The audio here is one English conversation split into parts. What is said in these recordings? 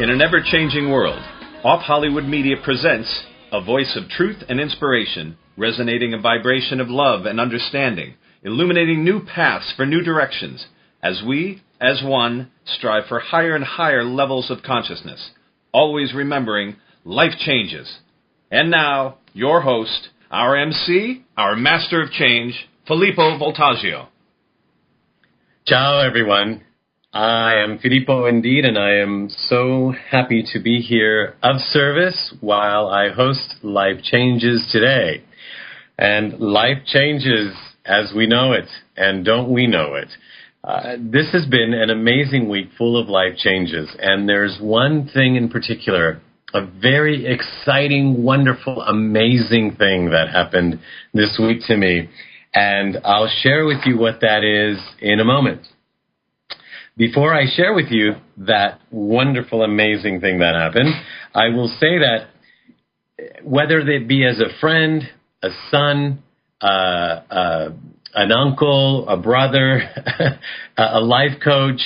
In an ever-changing world, Off Hollywood Media presents a voice of truth and inspiration, resonating a vibration of love and understanding, illuminating new paths for new directions, as we, as one, strive for higher and higher levels of consciousness, always remembering life changes. And now, your host, our MC, our master of change, Filippo Voltaggio. Ciao, everyone. I am Filippo indeed, and I am so happy to be here of service while I host Life Changes today. And life changes as we know it, and don't we know it. This has been an amazing week full of life changes, and there's one thing in particular, a very exciting, wonderful, amazing thing that happened this week to me, and I'll share with you what that is in a moment. Before I share with you that wonderful, amazing thing that happened, I will say that whether it be as a friend, a son, an uncle, a brother, a life coach,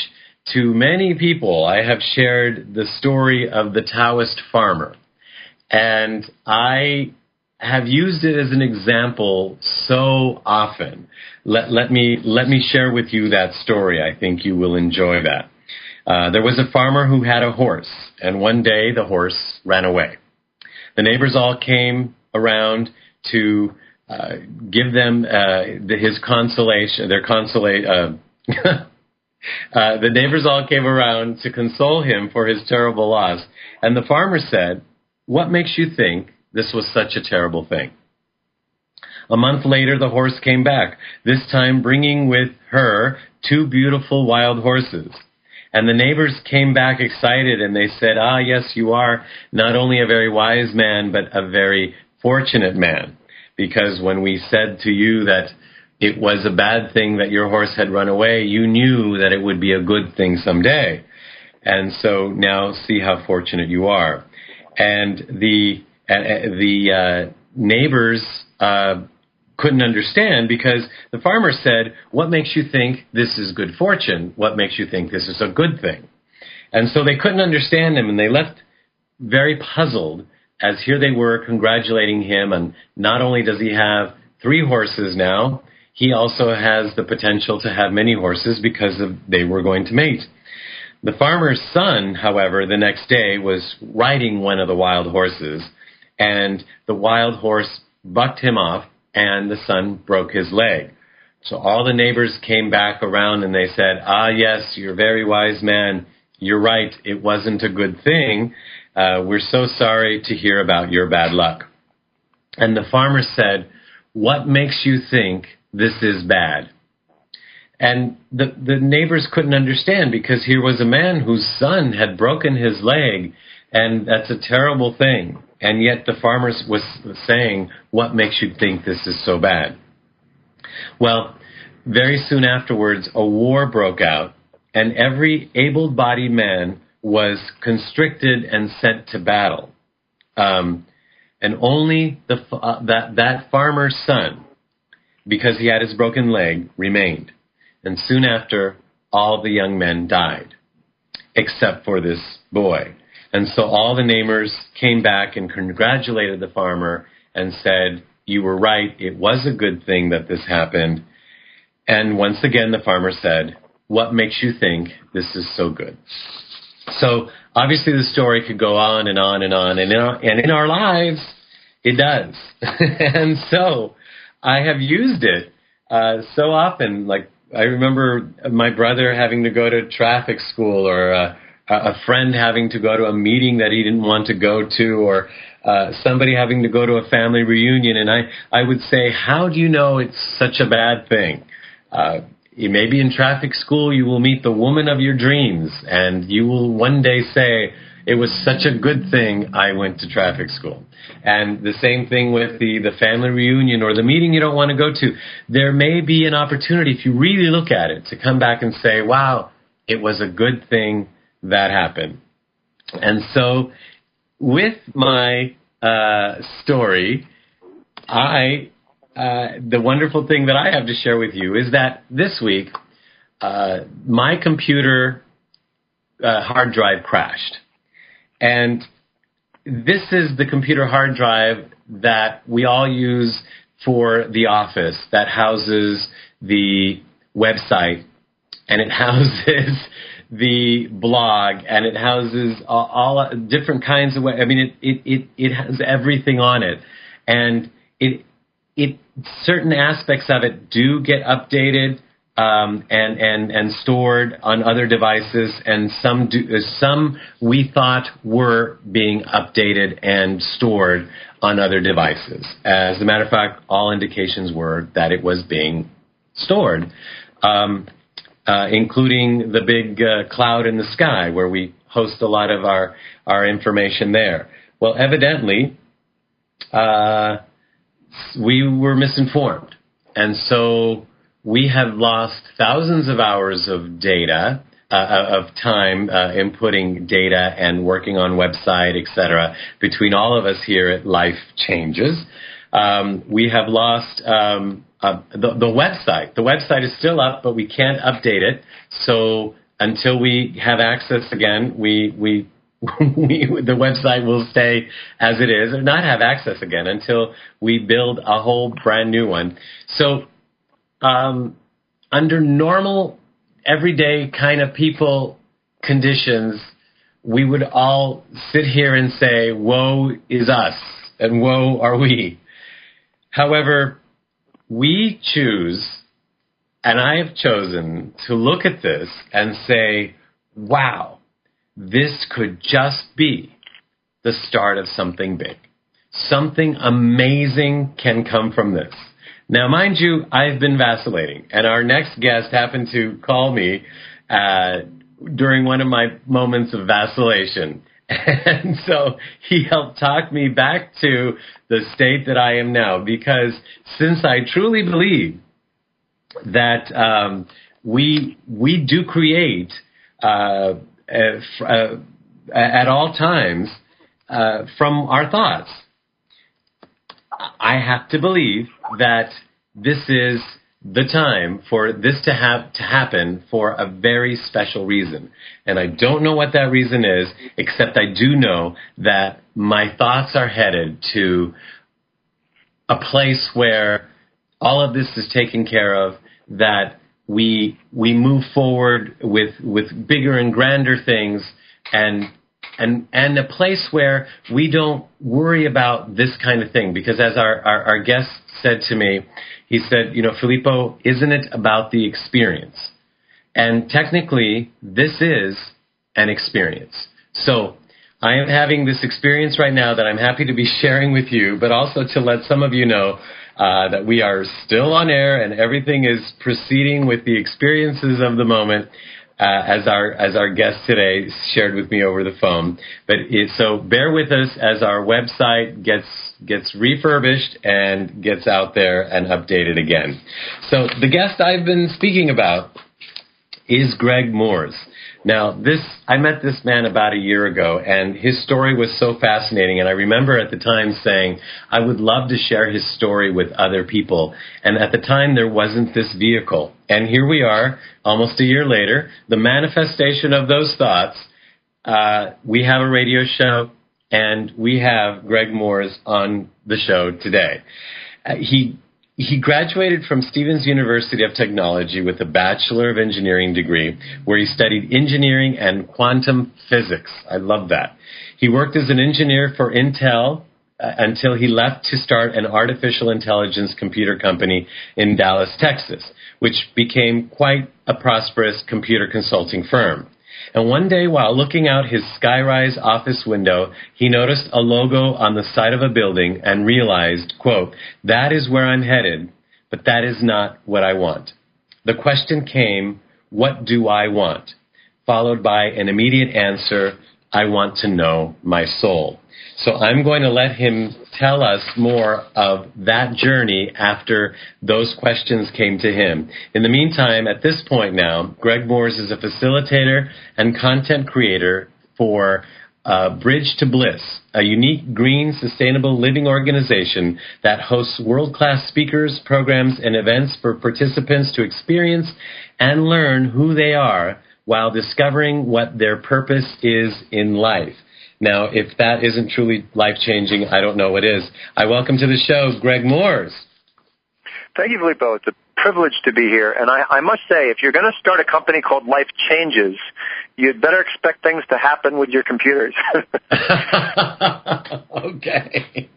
to many people, I have shared the story of the Taoist farmer. And I have used it as an example so often. Let me share with you that story. I think you will enjoy that. There was a farmer who had a horse, and one day the horse ran away. The neighbors all came around to give them his consolation. The neighbors all came around to console him for his terrible loss. And the farmer said, "What makes you think this was such a terrible thing?" A month later, the horse came back, this time bringing with her 2 beautiful wild horses. And the neighbors came back excited, and they said, "Ah, yes, you are not only a very wise man, but a very fortunate man. Because when we said to you that it was a bad thing that your horse had run away, you knew that it would be a good thing someday. And so now see how fortunate you are." And the neighbors couldn't understand, because the farmer said, "What makes you think this is good fortune? What makes you think this is a good thing?" And so they couldn't understand him, and they left very puzzled, as here they were congratulating him, and not only does he have 3 horses now, he also has the potential to have many horses because they were going to mate. The farmer's son, however, the next day was riding one of the wild horses, and the wild horse bucked him off, and the son broke his leg. So all the neighbors came back around, and they said, "Ah, yes, you're a very wise man. You're right. It wasn't a good thing. We're so sorry to hear about your bad luck." And the farmer said, "What makes you think this is bad?" And the neighbors couldn't understand, because here was a man whose son had broken his leg, and that's a terrible thing. And yet the farmer was saying, "What makes you think this is so bad?" Well, very soon afterwards, a war broke out, and every able-bodied man was constricted and sent to battle. And only that farmer's son, because he had his broken leg, remained. And soon after, all the young men died, except for this boy. And so all the neighbors came back and congratulated the farmer and said, "You were right, it was a good thing that this happened." And once again, the farmer said, "What makes you think this is so good?" So obviously the story could go on and on and on, and in our lives, it does. And so I have used it so often. Like, I remember my brother having to go to traffic school, or a friend having to go to a meeting that he didn't want to go to, or somebody having to go to a family reunion. And I would say, "How do you know it's such a bad thing?" Maybe in traffic school you will meet the woman of your dreams, and you will one day say, "It was such a good thing I went to traffic school." And the same thing with the family reunion or the meeting you don't want to go to. There may be an opportunity, if you really look at it, to come back and say, "Wow, it was a good thing that happened." And so with my story, the wonderful thing that I have to share with you is that this week, my computer hard drive crashed. And this is the computer hard drive that we all use for the office, that houses the website, and it houses the blog, and it houses all different kinds of, I mean, it has everything on it. And it certain aspects of it do get updated and stored on other devices, and some we thought were being updated and stored on other devices. As a matter of fact, all indications were that it was being stored, including the big cloud in the sky where we host a lot of our information there. Well, evidently, we were misinformed, and so we have lost thousands of hours of data, of time inputting data and working on website, etc. Between all of us here at Life Changes, we have lost the website. The website is still up, but we can't update it. So until we have access again, the website will stay as it is, or not have access again until we build a whole brand new one. So under normal, everyday kind of people conditions, we would all sit here and say, woe is us, and woe are we. However, we choose, and I have chosen, to look at this and say, wow, this could just be the start of something big. Something amazing can come from this. Now, mind you, I've been vacillating, and our next guest happened to call me during one of my moments of vacillation. And so he helped talk me back to the state that I am now, because since I truly believe that we do create at all times from our thoughts, I have to believe that this is the time for this to happen for a very special reason. And I don't know what that reason is, except I do know that my thoughts are headed to a place where all of this is taken care of, that we move forward with bigger and grander things, and a place where we don't worry about this kind of thing. Because as our guest said to me, he said, Filippo, isn't it about the experience? And technically, this is an experience. So I am having this experience right now that I'm happy to be sharing with you, but also to let some of you know that we are still on air and everything is proceeding with the experiences of the moment, as our guest today shared with me over the phone. So bear with us as our website gets refurbished and gets out there and updated again. So the guest I've been speaking about is Greg Mooers. Now, I met this man about a year ago, and his story was so fascinating, and I remember at the time saying, I would love to share his story with other people, and at the time there wasn't this vehicle. And here we are, almost a year later, the manifestation of those thoughts. We have a radio show, and we have Greg Mooers on the show today. He graduated from Stevens University of Technology with a Bachelor of Engineering degree, where he studied engineering and quantum physics. I love that. He worked as an engineer for Intel until he left to start an artificial intelligence computer company in Dallas, Texas, which became quite a prosperous computer consulting firm. And one day, while looking out his skyrise office window, he noticed a logo on the side of a building and realized, quote, that is where I'm headed, but that is not what I want. The question came, what do I want? Followed by an immediate answer, I want to know my soul. So I'm going to let him tell us more of that journey after those questions came to him. In the meantime, at this point now, Greg Mooers is a facilitator and content creator for Bridge to Bliss, a unique green sustainable living organization that hosts world-class speakers, programs, and events for participants to experience and learn who they are while discovering what their purpose is in life. Now, if that isn't truly life-changing, I don't know what is. I welcome to the show Greg Mooers. Thank you, Filippo. It's a privilege to be here. And I must say, if you're going to start a company called Life Changes, you'd better expect things to happen with your computers. Okay.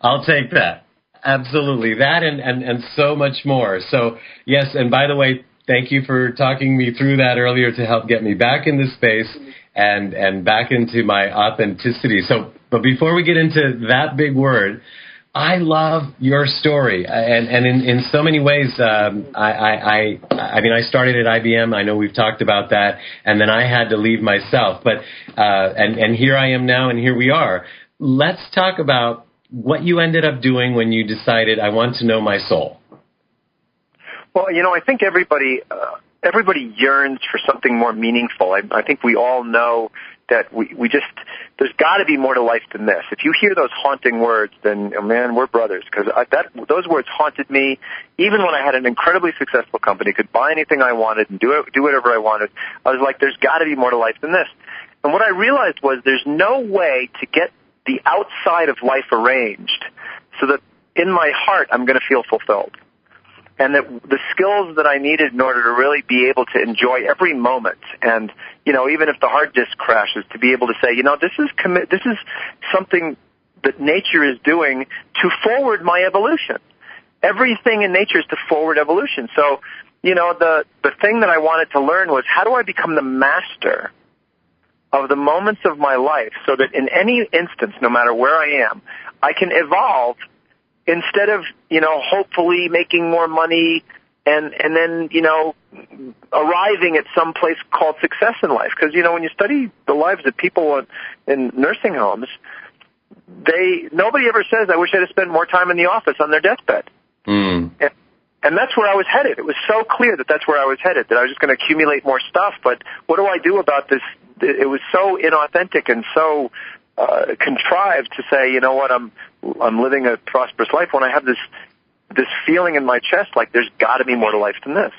I'll take that. Absolutely. That and so much more. So, yes, and by the way, thank you for talking me through that earlier to help get me back in this space and back into my authenticity. So, but before we get into that big word, I love your story, and in so many ways, I mean, I started at IBM. I know we've talked about that, and then I had to leave myself. But and here I am now, and here we are. Let's talk about what you ended up doing when you decided I want to know my soul. Well, I think everybody yearns for something more meaningful. I think we all know that we just, there's got to be more to life than this. If you hear those haunting words, then, man, we're brothers, because those words haunted me even when I had an incredibly successful company, could buy anything I wanted and do whatever I wanted. I was like, there's got to be more to life than this. And what I realized was there's no way to get the outside of life arranged so that in my heart I'm going to feel fulfilled. And that the skills that I needed in order to really be able to enjoy every moment, and even if the hard disk crashes, to be able to say, this is something that nature is doing to forward my evolution. Everything in nature is to forward evolution. So, the thing that I wanted to learn was, how do I become the master of the moments of my life, so that in any instance, no matter where I am, I can evolve. Instead of, hopefully making more money and then, arriving at some place called success in life. Because, when you study the lives of people in nursing homes, nobody ever says, I wish I had spent more time in the office on their deathbed. Mm. And that's where I was headed. It was so clear that that's where I was headed, that I was just going to accumulate more stuff. But what do I do about this? It was so inauthentic and so contrived to say, I'm living a prosperous life when I have this feeling in my chest like there's got to be more to life than this.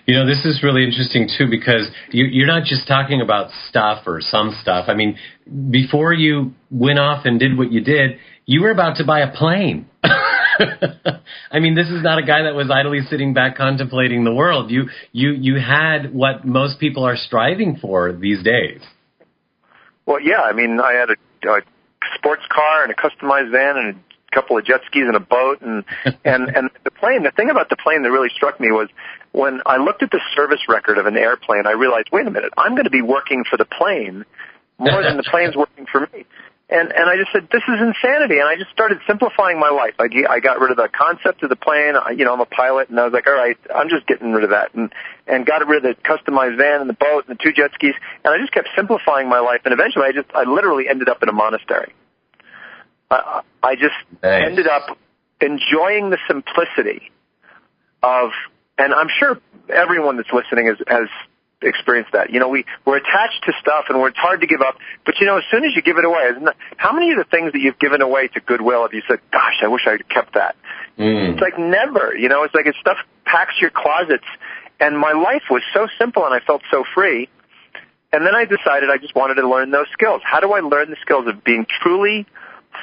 This is really interesting, too, because you're not just talking about stuff or some stuff. I mean, before you went off and did what you did, you were about to buy a plane. I mean, this is not a guy that was idly sitting back contemplating the world. You had what most people are striving for these days. Well, yeah, I mean, I had a sports car and a customized van and a couple of jet skis and a boat and the plane. The thing about the plane that really struck me was when I looked at the service record of an airplane, I realized, wait a minute, I'm going to be working for the plane more than the plane's working for me. And I just said, this is insanity. And I just started simplifying my life. I got rid of the concept of the plane. I'm a pilot, and I was like, all right, I'm just getting rid of that. And got rid of the customized van and the boat and the 2 jet skis. And I just kept simplifying my life. And eventually I literally ended up in a monastery. I just ended up enjoying the simplicity of, and I'm sure everyone that's listening has experienced that. We're attached to stuff and it's hard to give up. But as soon as you give it away, how many of the things that you've given away to Goodwill have you said, gosh, I wish I had kept that? It's like never, it's like stuff packs your closets. And my life was so simple and I felt so free. And then I decided I just wanted to learn those skills. How do I learn the skills of being truly,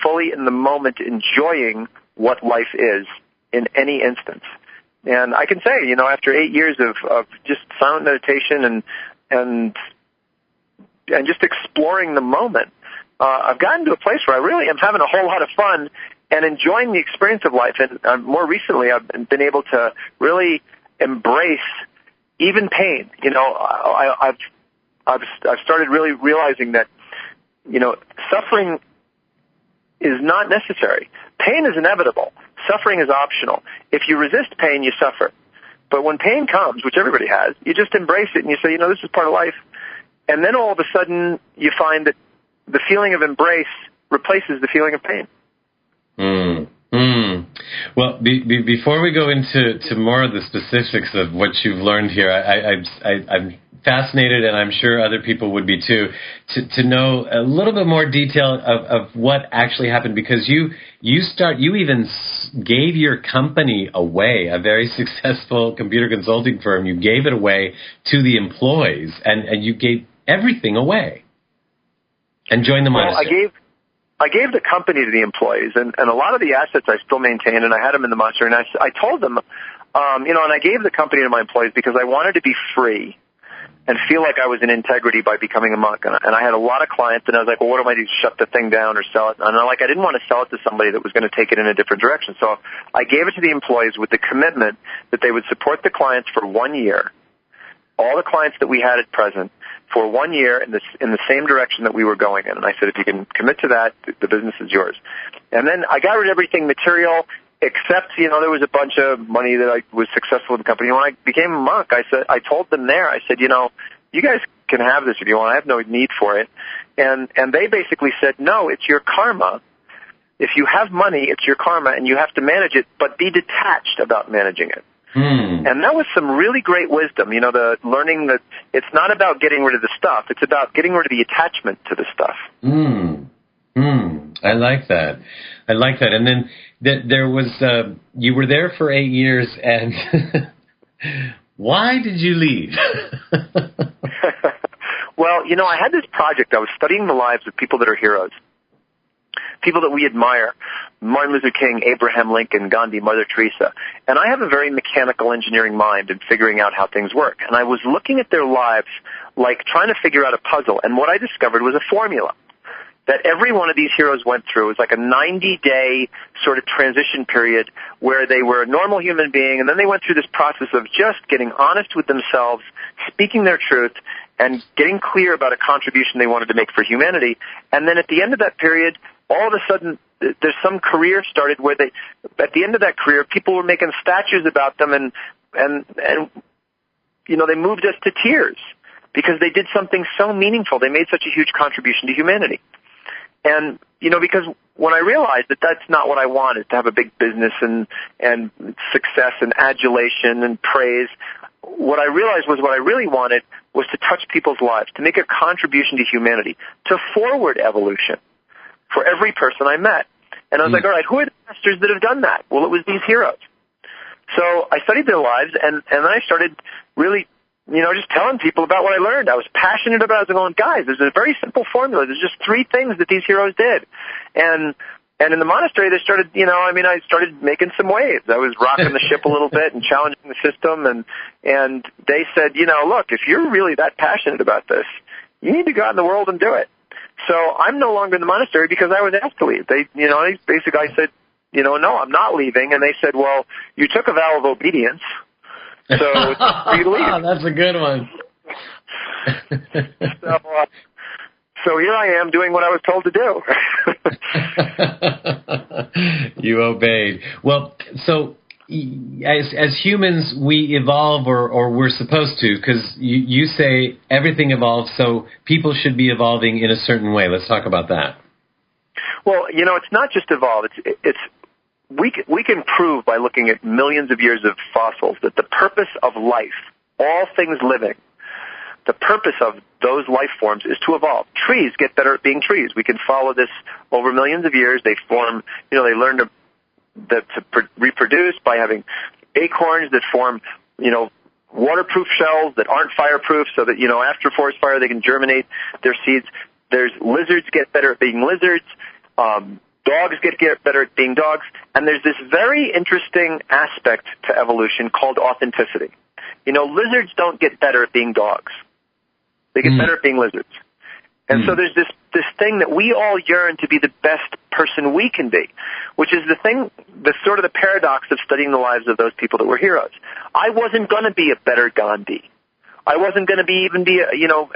fully in the moment, enjoying what life is in any instance? And I can say, after 8 years of just silent meditation and just exploring the moment, I've gotten to a place where I really am having a whole lot of fun and enjoying the experience of life. And more recently, I've been able to really embrace even pain. I've started really realizing that, suffering is not necessary. Pain is inevitable. Suffering is optional. If you resist pain, you suffer. But when pain comes, which everybody has, you just embrace it and you say, this is part of life. And then all of a sudden you find that the feeling of embrace replaces the feeling of pain. Well, before we go into more of the specifics of what you've learned here, I'm fascinated, and I'm sure other people would be too, to know a little bit more detail of what actually happened, because you even gave your company away, a very successful computer consulting firm. You gave it away to the employees, and you gave everything away. And join the monastery. I gave the company to the employees, and a lot of the assets I still maintain, and I had them in the monastery, and I told them, and I gave the company to my employees because I wanted to be free and feel like I was in integrity by becoming a monk. And I had a lot of clients, and I was like, well, what do I do? Shut the thing down or sell it? And I didn't want to sell it to somebody that was going to take it in a different direction. So I gave it to the employees with the commitment that they would support the clients for 1 year, all the clients that we had at present, for 1 year in the same direction that we were going in. And I said, if you can commit to that, the business is yours. And then I got rid of everything material, except, there was a bunch of money that I was successful with the company. When I became a monk, I told them there, I said, you guys can have this if you want. I have no need for it. And they basically said, no, it's your karma. If you have money, it's your karma, and you have to manage it, but be detached about managing it. And that was some really great wisdom, the learning that it's not about getting rid of the stuff. It's about getting rid of the attachment to the stuff. I like that. And then there was, you were there for 8 years, and why did you leave? Well, I had this project. I was studying the lives of people that are heroes, people that we admire. Martin Luther King, Abraham Lincoln, Gandhi, Mother Teresa. And I have a very mechanical engineering mind in figuring out how things work. And I was looking at their lives like trying to figure out a puzzle. And what I discovered was a formula that every one of these heroes went through. It was like a 90-day sort of transition period where they were a normal human being, and then they went through this process of just getting honest with themselves, speaking their truth, and getting clear about a contribution they wanted to make for humanity. And then at the end of that period, all of a sudden, there's some career started where at the end of that career, people were making statues about them, and they moved us to tears because they did something so meaningful. They made such a huge contribution to humanity. And, because when I realized that that's not what I wanted, to have a big business and success and adulation and praise, what I realized was what I really wanted was to touch people's lives, to make a contribution to humanity, to forward evolution for every person I met. And I was like, all right, who are the masters that have done that? Well, it was these heroes. So I studied their lives, and then I started really, just telling people about what I learned. I was passionate about it. I was going, guys, there's a very simple formula. There's just 3 things that these heroes did. And in the monastery, they started, I started making some waves. I was rocking the ship a little bit and challenging the system. And they said, look, if you're really that passionate about this, you need to go out in the world and do it. So I'm no longer in the monastery because I was asked to leave. I said, no, I'm not leaving. And they said, well, you took a vow of obedience, so it's for you to leave. That's a good one. So here I am doing what I was told to do. You obeyed. Well, so as humans, we evolve, or we're supposed to, because you say everything evolves, so people should be evolving in a certain way. Let's talk about that. Well, it's not just evolve. We can prove by looking at millions of years of fossils that the purpose of life, all things living, the purpose of those life forms is to evolve. Trees get better at being trees. We can follow this over millions of years. They form, they learn to reproduce by having acorns that form, waterproof shells that aren't fireproof, so that, after forest fire they can germinate their seeds. There's lizards get better at being lizards. Dogs get better at being dogs. And there's this very interesting aspect to evolution called authenticity. Lizards don't get better at being dogs. They get better at being lizards. And so there's this thing that we all yearn to be the best person we can be, which is the sort of the paradox of studying the lives of those people that were heroes. I wasn't going to be a better Gandhi. I wasn't going to be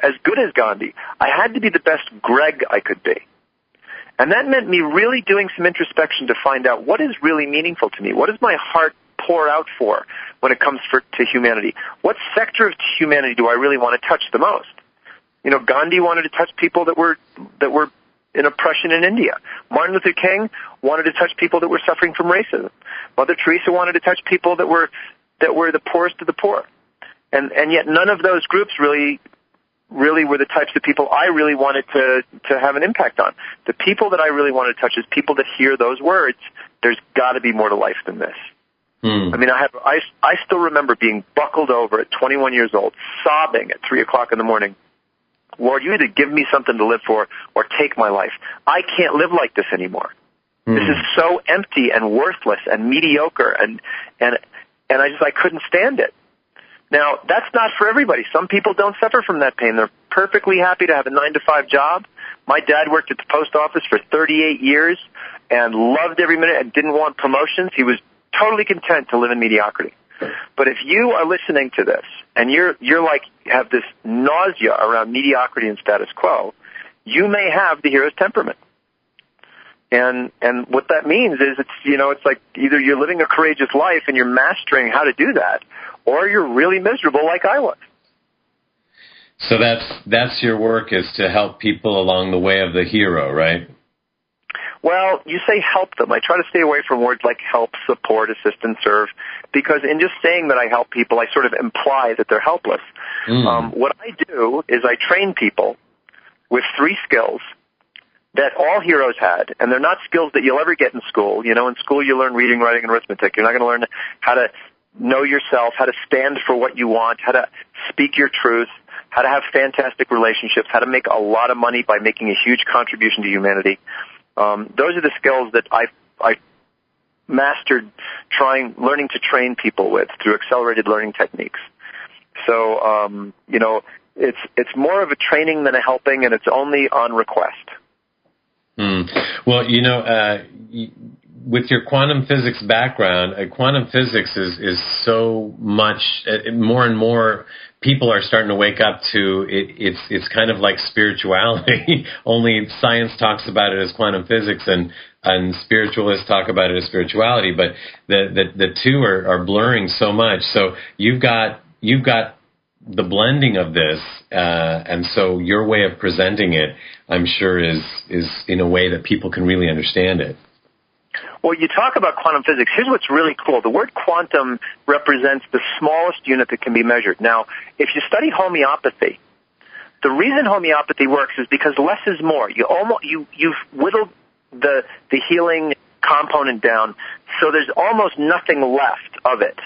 as good as Gandhi. I had to be the best Greg I could be. And that meant me really doing some introspection to find out what is really meaningful to me. What does my heart pour out for when it comes to humanity? What sector of humanity do I really want to touch the most? Gandhi wanted to touch people that were in oppression in India. Martin Luther King wanted to touch people that were suffering from racism. Mother Teresa wanted to touch people that were the poorest of the poor. And yet none of those groups really were the types of people I really wanted to have an impact on. The people that I really want to touch is people that hear those words. There's got to be more to life than this. I still remember being buckled over at 21 years old, sobbing at 3:00 in the morning Lord, you either give me something to live for or take my life. I can't live like this anymore. This is so empty and worthless and mediocre, and I couldn't stand it. Now, that's not for everybody. Some people don't suffer from that pain. They're perfectly happy to have a 9-to-5 job. My dad worked at the post office for 38 years and loved every minute and didn't want promotions. He was totally content to live in mediocrity. But if you are listening to this and you're like have this nausea around mediocrity and status quo, you may have the hero's temperament. And what that means is it's like either you're living a courageous life and you're mastering how to do that, or you're really miserable like I was. So that's your work, is to help people along the way of the hero, right? Well, you say help them. I try to stay away from words like help, support, assist, and serve, because in just saying that I help people, I sort of imply that they're helpless. What I do is I train people with 3 skills that all heroes had, and they're not skills that you'll ever get in school. You know, in school you learn reading, writing, and arithmetic. You're not going to learn how to know yourself, how to stand for what you want, how to speak your truth, how to have fantastic relationships, how to make a lot of money by making a huge contribution to humanity. Those are the skills that I mastered learning to train people with through accelerated learning techniques. So, it's more of a training than a helping, and it's only on request. Well, with your quantum physics background, quantum physics is so much, more and more people are starting to wake up to it. It's kind of like spirituality, only science talks about it as quantum physics and spiritualists talk about it as spirituality, but the two are blurring so much. So you've got the blending of this, and so your way of presenting it, I'm sure, is in a way that people can really understand it. Well, you talk about quantum physics. Here's what's really cool. The word quantum represents the smallest unit that can be measured. Now, if you study homeopathy, the reason homeopathy works is because less is more. You've whittled the healing component down, so there's almost nothing left of it.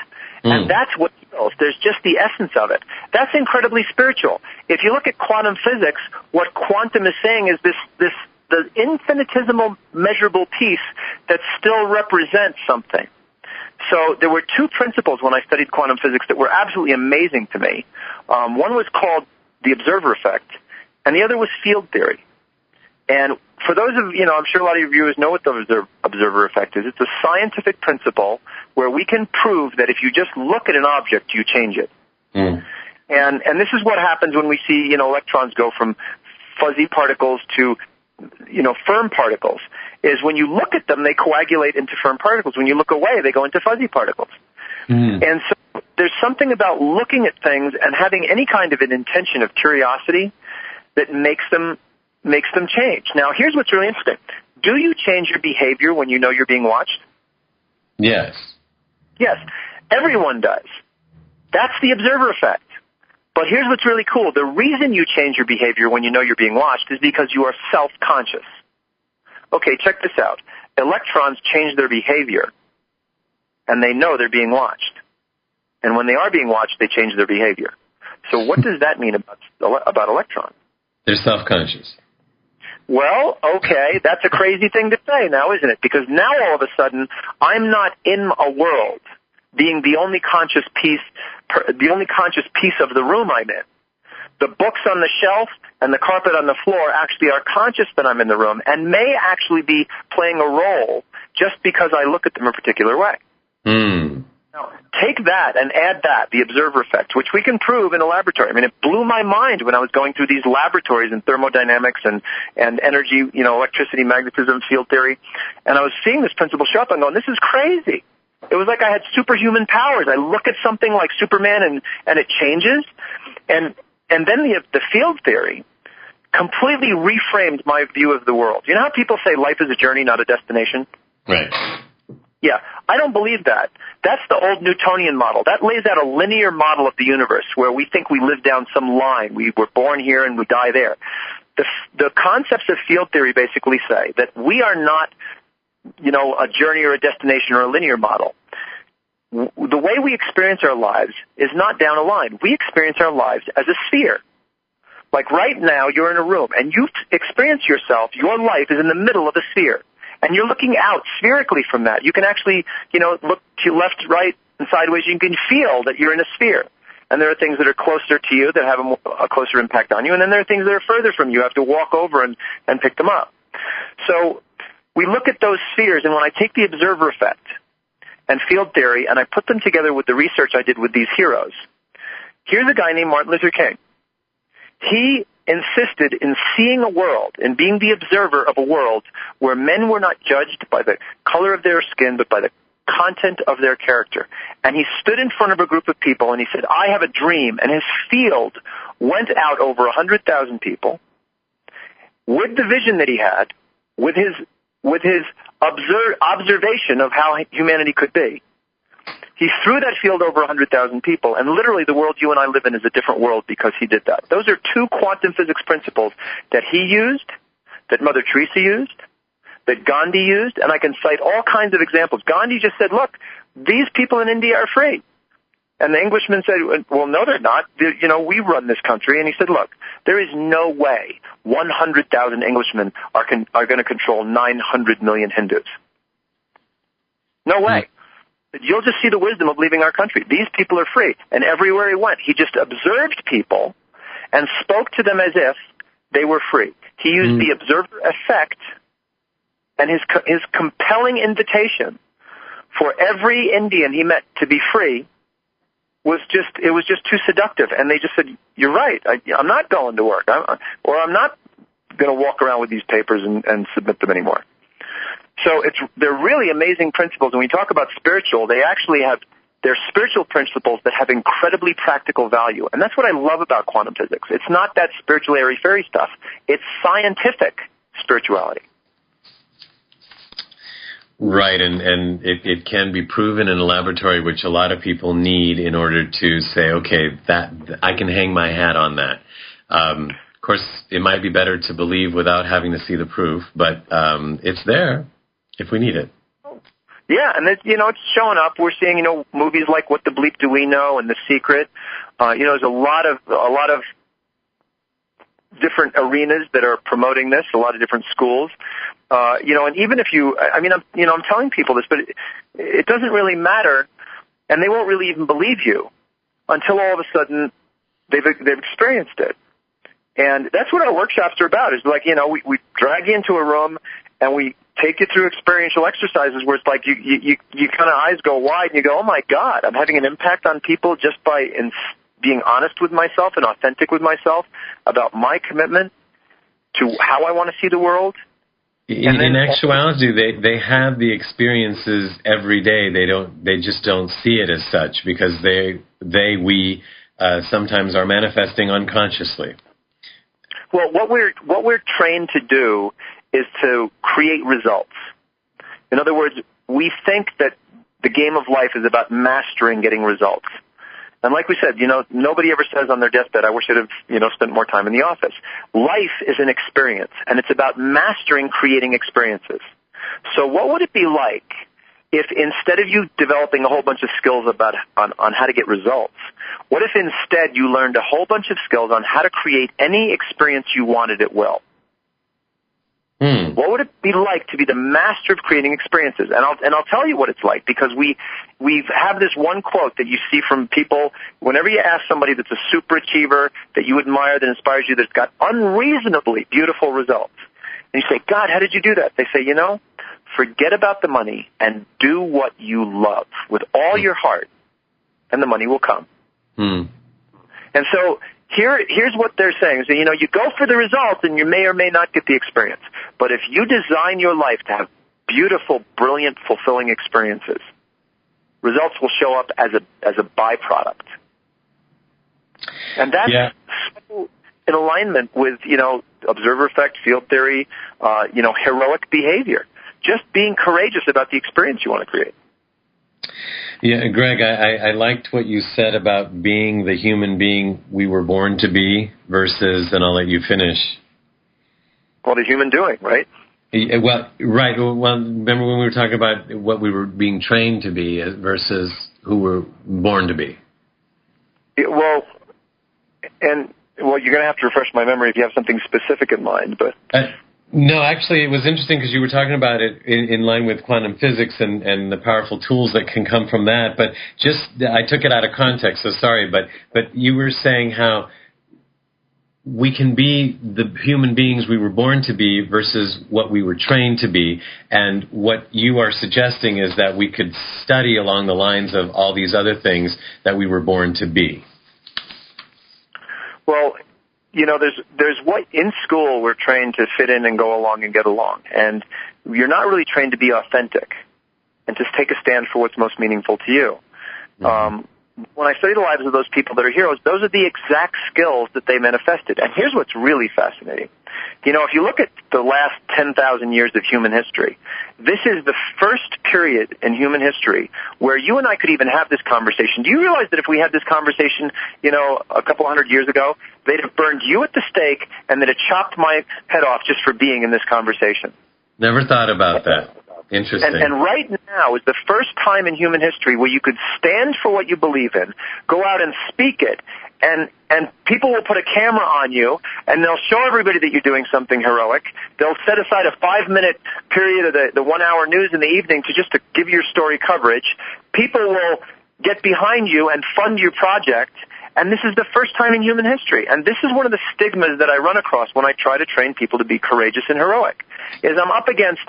And that's what heals. There's just the essence of it. That's incredibly spiritual. If you look at quantum physics, what quantum is saying is the infinitesimal measurable piece that still represents something. So there were 2 principles when I studied quantum physics that were absolutely amazing to me. One was called the observer effect, and the other was field theory. And for those of, I'm sure a lot of your viewers know what the observer effect is. It's a scientific principle where we can prove that if you just look at an object, you change it. And this is what happens when we see, electrons go from fuzzy particles to, firm particles, is when you look at them, they coagulate into firm particles. When you look away, they go into fuzzy particles. And so there's something about looking at things and having any kind of an intention of curiosity that makes them change. Now, here's what's really interesting. Do you change your behavior when you know you're being watched? Yes. Yes. Everyone does. That's the observer effect. But here's what's really cool. The reason you change your behavior when you know you're being watched is because you are self-conscious. Okay, check this out. Electrons change their behavior, and they know they're being watched. And when they are being watched, they change their behavior. So what does that mean about electrons? They're self-conscious. Well, okay, that's a crazy thing to say now, isn't it? Because now all of a sudden, I'm not in a world being the only conscious piece of the room I'm in. The books on the shelf and the carpet on the floor actually are conscious that I'm in the room and may actually be playing a role just because I look at them a particular way. Now, take that and add that, the observer effect, which we can prove in a laboratory. I mean, it blew my mind when I was going through these laboratories in thermodynamics and energy, electricity, magnetism, field theory, and I was seeing this principle show up and going, this is crazy. It was like I had superhuman powers. I look at something like Superman and it changes, and then the field theory completely reframed my view of the world. You know how people say life is a journey, not a destination? Right. Yeah, I don't believe that. That's the old Newtonian model. That lays out a linear model of the universe where we think we live down some line. We were born here and we die there. The concepts of field theory basically say that we are not, a journey or a destination or a linear model. The way we experience our lives is not down a line. We experience our lives as a sphere. Like right now, you're in a room, and you experience yourself, your life is in the middle of a sphere. And you're looking out spherically from that. You can actually, look to left, right, and sideways. You can feel that you're in a sphere. And there are things that are closer to you that have a closer impact on you. And then there are things that are further from you. You have to walk over and pick them up. So we look at those spheres, and when I take the observer effect and field theory, and I put them together with the research I did with these heroes, here's a guy named Martin Luther King. He insisted in seeing a world, in being the observer of a world where men were not judged by the color of their skin, but by the content of their character. And he stood in front of a group of people and he said, I have a dream. And his field went out over 100,000 people with the vision that he had, with his observation of how humanity could be. He threw that field over 100,000 people, and literally the world you and I live in is a different world because he did that. Those are two quantum physics principles that he used, that Mother Teresa used, that Gandhi used, and I can cite all kinds of examples. Gandhi just said, look, these people in India are free. And the Englishman said, well, no, they're not. We run this country. And he said, look, there is no way 100,000 Englishmen are going to control 900 million Hindus. No way. You'll just see the wisdom of leaving our country. These people are free. And everywhere he went, he just observed people and spoke to them as if they were free. He used the observer effect, and his compelling invitation for every Indian he met to be free was just too seductive. And they just said, you're right. I'm not going to work. I'm not going to walk around with these papers and submit them anymore. So they're really amazing principles. When we talk about spiritual, they're spiritual principles that have incredibly practical value. And that's what I love about quantum physics. It's not that spiritual airy-fairy stuff. It's scientific spirituality. Right, and it can be proven in a laboratory, which a lot of people need in order to say, okay, that I can hang my hat on that. Of course, it might be better to believe without having to see the proof, but it's there if we need it. Yeah, and it's showing up. We're seeing, movies like What the Bleep Do We Know and The Secret. There's a lot of different arenas that are promoting this, a lot of different schools. And even if I'm telling people this, but it doesn't really matter, and they won't really even believe you until all of a sudden they've experienced it. And that's what our workshops are about, is like, we drag you into a room and we take you through experiential exercises where it's like you kind of eyes go wide and you go, oh my God, I'm having an impact on people just by being honest with myself and authentic with myself about my commitment to how I want to see the world. In actuality, they have the experiences every day. They just don't see it as such because we sometimes are manifesting unconsciously. Well, what we're trained to do is to create results. In other words, we think that the game of life is about mastering getting results. And like we said, nobody ever says on their deathbed, I wish I'd have, spent more time in the office. Life is an experience, and it's about mastering creating experiences. So what would it be like if instead of you developing a whole bunch of skills on how to get results, what if instead you learned a whole bunch of skills on how to create any experience you wanted at will? What would it be like to be the master of creating experiences? And I'll tell you what it's like, because we have this one quote that you see from people whenever you ask somebody that's a super achiever that you admire, that inspires you, that's got unreasonably beautiful results. And you say, God, how did you do that? They say, forget about the money and do what you love with all your heart, and the money will come. And so here's what they're saying. So, you go for the results and you may or may not get the experience. But if you design your life to have beautiful, brilliant, fulfilling experiences, results will show up as a byproduct. And that's so in alignment with, observer effect, field theory, heroic behavior. Just being courageous about the experience you want to create. Yeah, Greg, I liked what you said about being the human being we were born to be versus, and I'll let you finish. What is human doing, right? Well, right. Well, remember when we were talking about what we were being trained to be versus who we're born to be? Well, and Well, you're going to have to refresh my memory if you have something specific in mind, but... No, actually, it was interesting because you were talking about it in line with quantum physics and the powerful tools that can come from that. But I took it out of context, so sorry. But you were saying how we can be the human beings we were born to be versus what we were trained to be. And what you are suggesting is that we could study along the lines of all these other things that we were born to be. Well, there's what in school we're trained to fit in and go along and get along, and you're not really trained to be authentic and to take a stand for what's most meaningful to you. Mm-hmm. When I study the lives of those people that are heroes, those are the exact skills that they manifested. And here's what's really fascinating. If you look at the last 10,000 years of human history, this is the first period in human history where you and I could even have this conversation. Do you realize that if we had this conversation, a couple hundred years ago, they'd have burned you at the stake and they'd have chopped my head off just for being in this conversation? Never thought about that. Interesting. And right now is the first time in human history where you could stand for what you believe in, go out and speak it, and people will put a camera on you, and they'll show everybody that you're doing something heroic. They'll set aside a 5-minute period of the 1-hour news in the evening to give your story coverage. People will get behind you and fund your project, and this is the first time in human history. And this is one of the stigmas that I run across when I try to train people to be courageous and heroic, is I'm up against,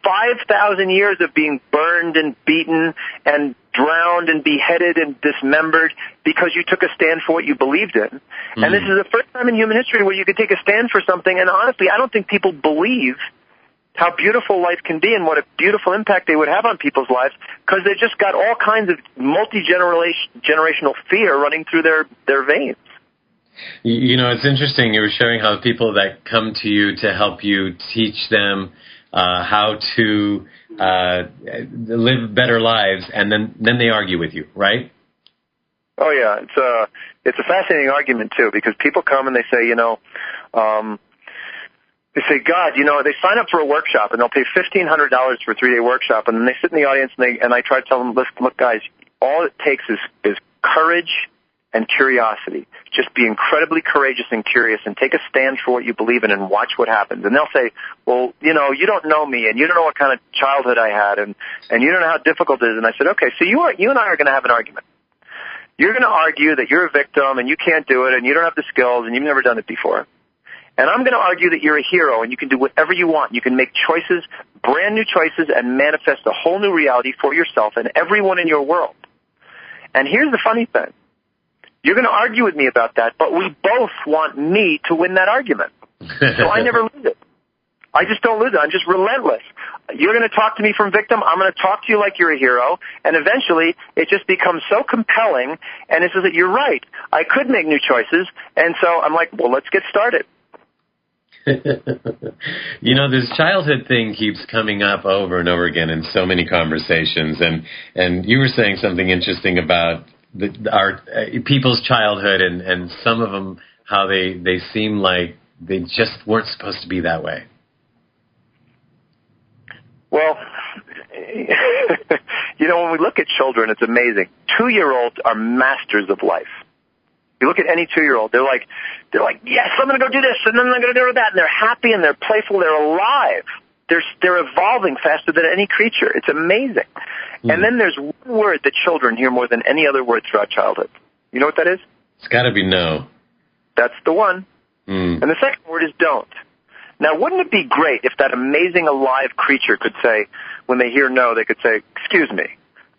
5,000 years of being burned and beaten and drowned and beheaded and dismembered because you took a stand for what you believed in. Mm-hmm. And this is the first time in human history where you could take a stand for something. And honestly, I don't think people believe how beautiful life can be and what a beautiful impact they would have on people's lives, because they've just got all kinds of multi-generational fear running through their veins. It's interesting. You were sharing how people that come to you to help you teach them how to live better lives, and then they argue with you, right? Oh yeah, it's a fascinating argument too, because people come and they say, they say, God, they sign up for a workshop and they'll pay $1,500 for a 3-day workshop, and then they sit in the audience and I try to tell them, look, guys, all it takes is courage and curiosity. Just be incredibly courageous and curious and take a stand for what you believe in and watch what happens. And they'll say, well, you don't know me and you don't know what kind of childhood I had and you don't know how difficult it is. And I said, okay, so you and I are going to have an argument. You're going to argue that you're a victim and you can't do it and you don't have the skills and you've never done it before. And I'm going to argue that you're a hero and you can do whatever you want. You can make choices, brand new choices, and manifest a whole new reality for yourself and everyone in your world. And here's the funny thing. You're going to argue with me about that, but we both want me to win that argument. So I never lose it. I just don't lose it. I'm just relentless. You're going to talk to me from victim. I'm going to talk to you like you're a hero. And eventually, it just becomes so compelling. And it says that you're right. I could make new choices. And so I'm like, well, let's get started. This childhood thing keeps coming up over and over again in so many conversations. And you were saying something interesting about our people's childhood and some of them, how they seem like they just weren't supposed to be that way. Well, when we look at children, it's amazing. 2-year-olds are masters of life. You look at any 2-year-old, they're like, yes, I'm going to go do this, and then I'm going to do that, and they're happy and they're playful, they're alive. They're evolving faster than any creature. It's amazing. Mm. And then there's one word that children hear more than any other word throughout childhood. You know what that is? It's got to be no. That's the one. Mm. And the second word is don't. Now, wouldn't it be great if that amazing alive creature could say, when they hear no, they could say, excuse me,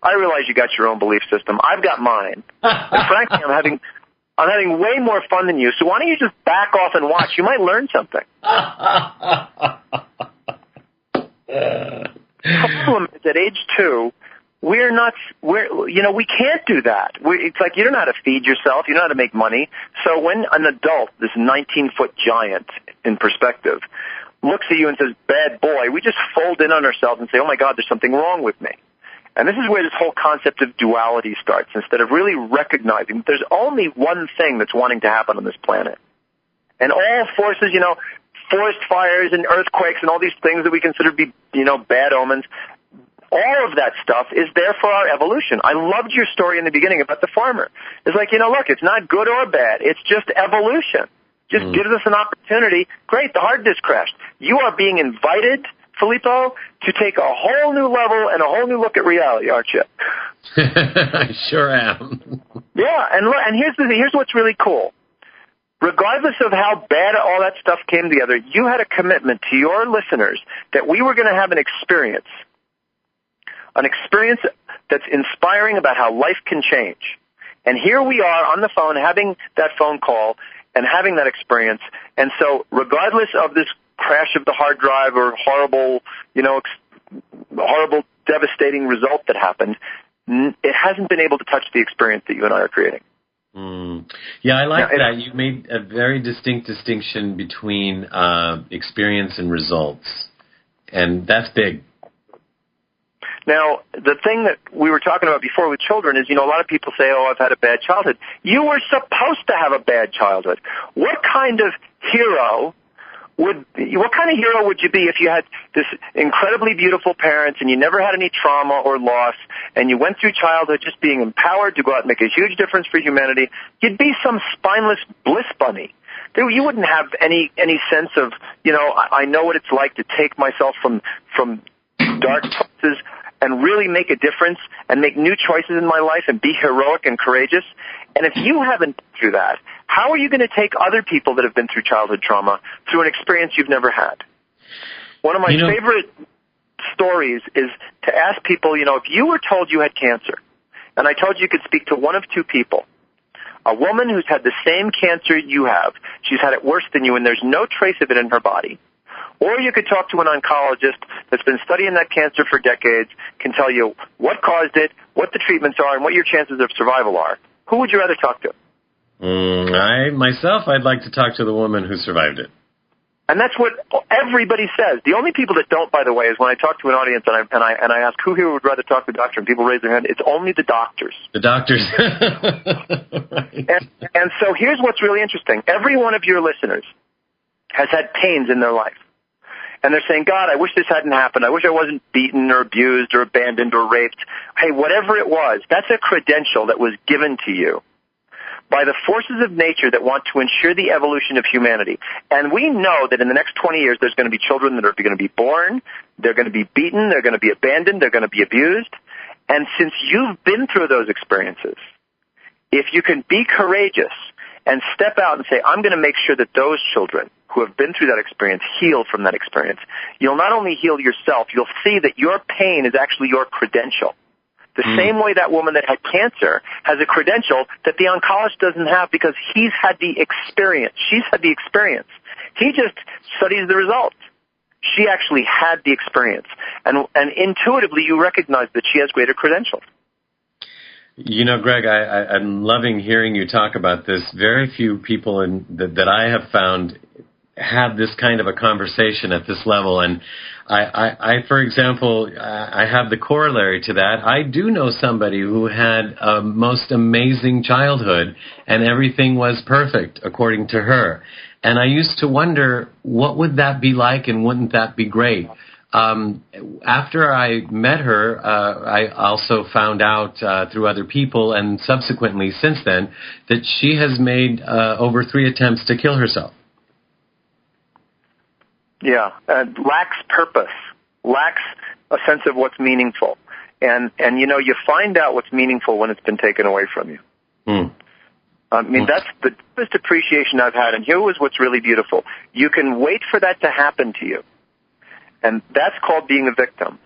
I realize you got your own belief system. I've got mine. And frankly, I'm having way more fun than you, so why don't you just back off and watch? You might learn something. Problem is, at age 2, we can't do that. It's like you don't know how to feed yourself, you don't know how to make money. So when an adult, this 19-foot giant in perspective, looks at you and says, bad boy, we just fold in on ourselves and say, oh my God, there's something wrong with me. And this is where this whole concept of duality starts, instead of really recognizing that there's only one thing that's wanting to happen on this planet. And all forces, forest fires and earthquakes and all these things that we consider to be, bad omens, All of that stuff is there for our evolution. I loved your story in the beginning about the farmer. It's like, look, it's not good or bad. It's just evolution. Just gives us an opportunity. Great, the hard disk crashed. You are being invited, Filippo, to take a whole new level and a whole new look at reality, aren't you? I sure am. Yeah, and here's what's really cool. Regardless of how bad all that stuff came together, you had a commitment to your listeners that we were going to have an experience that's inspiring about how life can change. And here we are on the phone having that phone call and having that experience. And so regardless of this crash of the hard drive or horrible, horrible, devastating result that happened, it hasn't been able to touch the experience that you and I are creating. Yeah, I like that. You made a very distinct distinction between experience and results, and that's big. Now, the thing that we were talking about before with children is, a lot of people say, I've had a bad childhood. You were supposed to have a bad childhood. What kind of hero would you be if you had this incredibly beautiful parents and you never had any trauma or loss and you went through childhood just being empowered to go out and make a huge difference for humanity? You'd be some spineless bliss bunny. You wouldn't have any sense of, I know what it's like to take myself from dark places and really make a difference and make new choices in my life and be heroic and courageous. And if you haven't been through that, how are you going to take other people that have been through childhood trauma through an experience you've never had? One of my favorite stories is to ask people, if you were told you had cancer, and I told you could speak to one of two people, a woman who's had the same cancer you have, she's had it worse than you, and there's no trace of it in her body, or you could talk to an oncologist that's been studying that cancer for decades, can tell you what caused it, what the treatments are, and what your chances of survival are. Who would you rather talk to? I'd like to talk to the woman who survived it. And that's what everybody says. The only people that don't, by the way, is when I talk to an audience and I ask who here would rather talk to a doctor, and people raise their hand. It's only the doctors. The doctors. Right. And so here's what's really interesting. Every one of your listeners has had pains in their life. And they're saying, God, I wish this hadn't happened. I wish I wasn't beaten or abused or abandoned or raped. Hey, whatever it was, that's a credential that was given to you by the forces of nature that want to ensure the evolution of humanity. And we know that in the next 20 years, there's going to be children that are going to be born, they're going to be beaten, they're going to be abandoned, they're going to be abused. And since you've been through those experiences, if you can be courageous and step out and say, I'm going to make sure that those children who have been through that experience heal from that experience, you'll not only heal yourself, you'll see that your pain is actually your credential. The same way that woman that had cancer has a credential that the oncologist doesn't have because he's had the experience. She's had the experience. He just studies the results. She actually had the experience. And intuitively you recognize that she has greater credentials. Greg, I'm loving hearing you talk about this. Very few people that I have found have this kind of a conversation at this level. And I, for example, I have the corollary to that. I do know somebody who had a most amazing childhood and everything was perfect according to her. And I used to wonder, what would that be like and wouldn't that be great? After I met her, I also found out through other people and subsequently since then that she has made over 3 attempts to kill herself. Yeah, lacks purpose, lacks a sense of what's meaningful. And you find out what's meaningful when it's been taken away from you. That's the deepest appreciation I've had. And here was what's really beautiful. You can wait for that to happen to you. And that's called being a victim.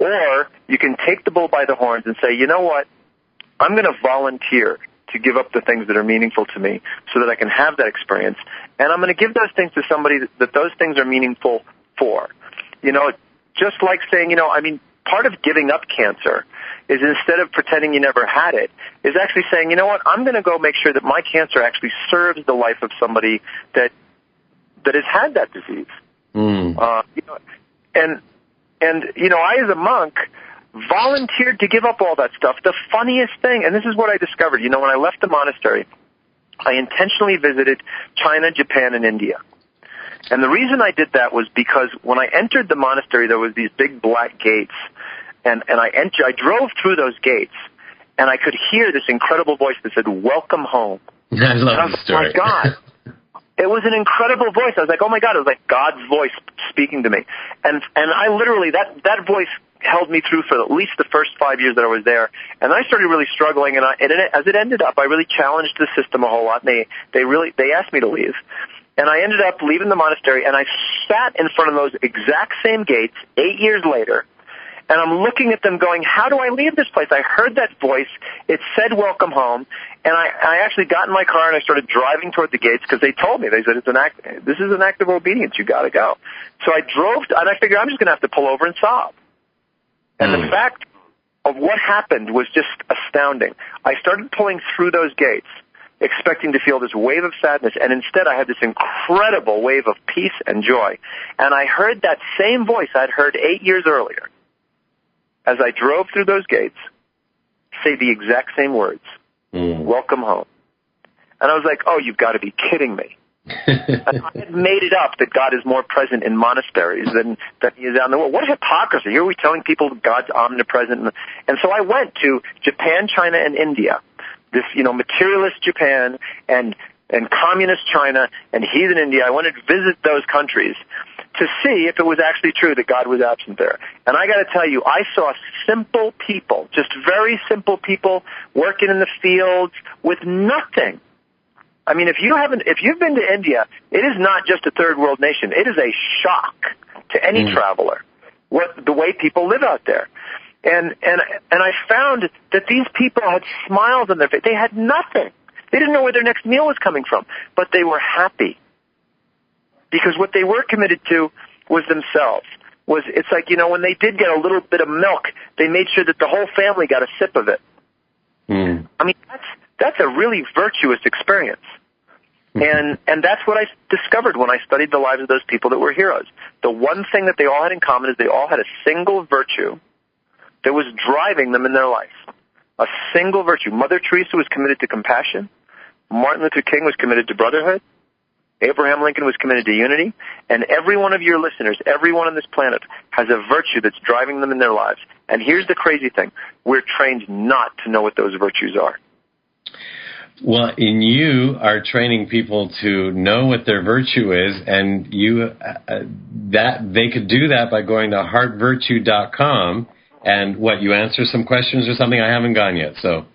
Or you can take the bull by the horns and say, you know what, I'm going to volunteer to give up the things that are meaningful to me so that I can have that experience. And I'm going to give those things to somebody that those things are meaningful for. Just like saying, part of giving up cancer is instead of pretending you never had it, is actually saying, you know what, I'm going to go make sure that my cancer actually serves the life of somebody that has had that disease. I, as a monk, volunteered to give up all that stuff. The funniest thing, and this is what I discovered, when I left the monastery, I intentionally visited China, Japan, and India. And the reason I did that was because when I entered the monastery, there was these big black gates, And I drove through those gates, and I could hear this incredible voice that said, "Welcome home." I love the story. Oh, my God. It was an incredible voice. I was like, oh, my God. It was like God's voice speaking to me. And I literally, that voice held me through for at least the first 5 years that I was there. And I started really struggling, and as it ended up, I really challenged the system a whole lot, and they asked me to leave. And I ended up leaving the monastery, and I sat in front of those exact same gates 8 years later, and I'm looking at them going, how do I leave this place? I heard that voice. It said, welcome home. And I actually got in my car and I started driving toward the gates because they told me, they said, this is an act of obedience. You got to go. So I drove, and I figured I'm just going to have to pull over and sob. And the fact of what happened was just astounding. I started pulling through those gates, expecting to feel this wave of sadness, and instead I had this incredible wave of peace and joy. And I heard that same voice I'd heard 8 years earlier as I drove through those gates say the exact same words, welcome home. And I was like, oh, you've got to be kidding me. And I had made it up that God is more present in monasteries than he is out in the world. What a hypocrisy. Here we're telling people God's omnipresent. And so I went to Japan, China, and India, this, materialist Japan and communist China and heathen India. I wanted to visit those countries to see if it was actually true that God was absent there. And I got to tell you, I saw simple people, just very simple people working in the fields with nothing. I mean, if you've been to India, it is not just a third world nation. It is a shock to any traveler the way people live out there. And I found that these people had smiles on their face. They had nothing. They didn't know where their next meal was coming from, but they were happy. Because what they were committed to was themselves. It's like, when they did get a little bit of milk, they made sure that the whole family got a sip of it. I mean, that's a really virtuous experience. And that's what I discovered when I studied the lives of those people that were heroes. The one thing that they all had in common is they all had a single virtue that was driving them in their life. A single virtue. Mother Teresa was committed to compassion. Martin Luther King was committed to brotherhood. Abraham Lincoln was committed to unity. And every one of your listeners, everyone on this planet, has a virtue that's driving them in their lives. And here's the crazy thing. We're trained not to know what those virtues are. Well, you are training people to know what their virtue is, and that they could do that by going to heartvirtue.com. And you answer some questions or something? I haven't gone yet, so.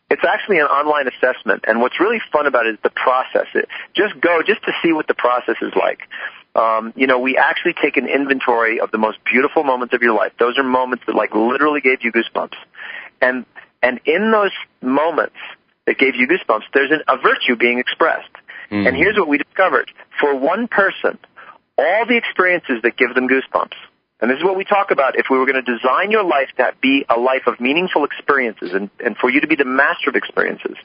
It's actually an online assessment, and what's really fun about it is the process. Just to see what the process is like. We actually take an inventory of the most beautiful moments of your life. Those are moments that literally gave you goosebumps. And in those moments that gave you goosebumps, there's a virtue being expressed. And here's what we discovered. For one person, all the experiences that give them goosebumps, and this is what we talk about, if we were going to design your life to be a life of meaningful experiences and for you to be the master of experiences,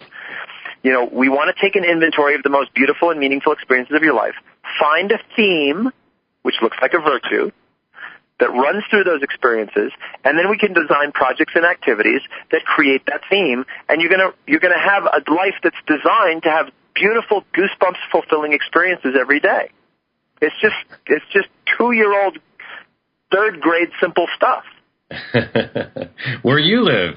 we want to take an inventory of the most beautiful and meaningful experiences of your life, find a theme, which looks like a virtue, that runs through those experiences, and then we can design projects and activities that create that theme, and you're gonna have a life that's designed to have beautiful, goosebumps-fulfilling experiences every day. It's just 2-year-old, third-grade simple stuff. Where you live.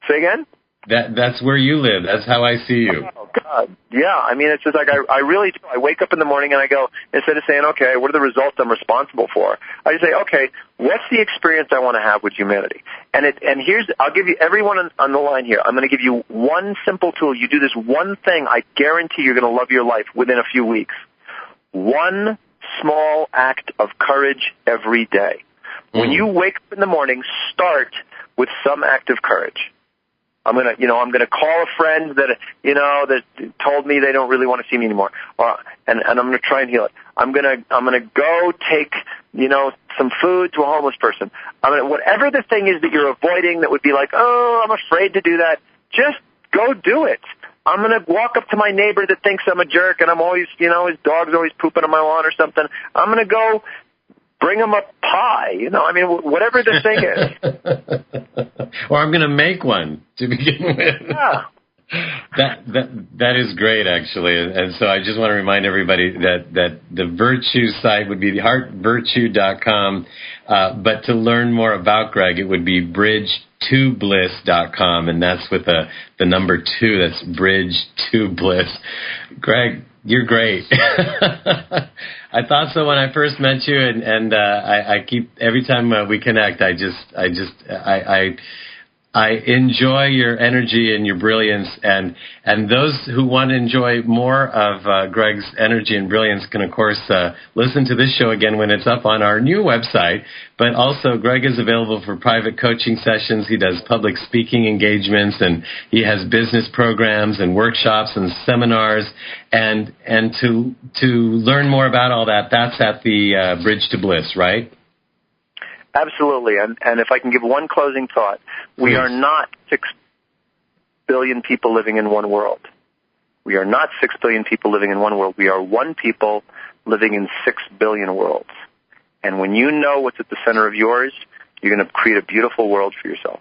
Say again? That's where you live. That's how I see you. Oh, God. Yeah, I mean, it's just like I really do. I wake up in the morning and I go, instead of saying, okay, what are the results I'm responsible for? I just say, okay, what's the experience I want to have with humanity? And I'll give you, everyone on the line here, I'm going to give you one simple tool. You do this one thing, I guarantee you're going to love your life within a few weeks. One small act of courage every day. When you wake up in the morning, start with some act of courage. I'm gonna call a friend that told me they don't really want to see me anymore, and I'm gonna try and heal it. I'm gonna go take some food to a homeless person. Whatever the thing is that you're avoiding that would be like, oh, I'm afraid to do that. Just go do it. I'm gonna walk up to my neighbor that thinks I'm a jerk and I'm always, his dog's always pooping on my lawn or something. I'm gonna go bring him a pie, whatever the thing is. Or I'm going to make one to begin with. Yeah. That is great, actually. And so I just want to remind everybody that the virtue site would be heartvirtue.com. But to learn more about Greg, it would be bridge2bliss.com, and that's with the number 2. That's bridge2bliss. Greg, you're great. I thought so when I first met you, and I keep, every time we connect, I enjoy your energy and your brilliance, and those who want to enjoy more of Greg's energy and brilliance can, of course, listen to this show again when it's up on our new website. But also, Greg is available for private coaching sessions. He does public speaking engagements, and he has business programs and workshops and seminars. And to learn more about all that, that's at the Bridge to Bliss, right? Absolutely. And if I can give one closing thought, we are not 6 billion people living in one world. We are not 6 billion people living in one world. We are one people living in 6 billion worlds. And when you know what's at the center of yours, you're going to create a beautiful world for yourself.